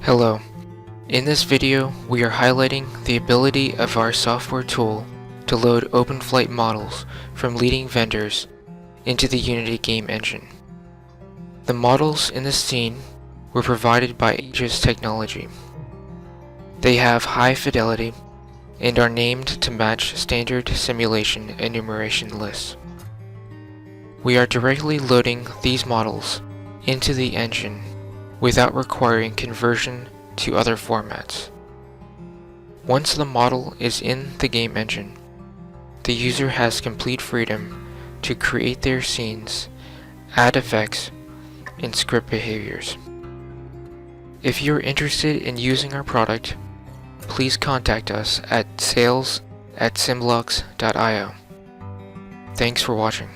Hello. In this video, we are highlighting the ability of our software tool to load OpenFlight models from leading vendors into the Unity game engine. The models in this scene were provided by AEgis Technologies. They have high fidelity and are named to match standard simulation enumeration lists. We are directly loading these models into the engine without requiring conversion to other formats. Once the model is in the game engine, the user has complete freedom to create their scenes, add effects, and script behaviors. If you're interested in using our product, please contact us at sales@SimBlocks.io. Thanks for watching.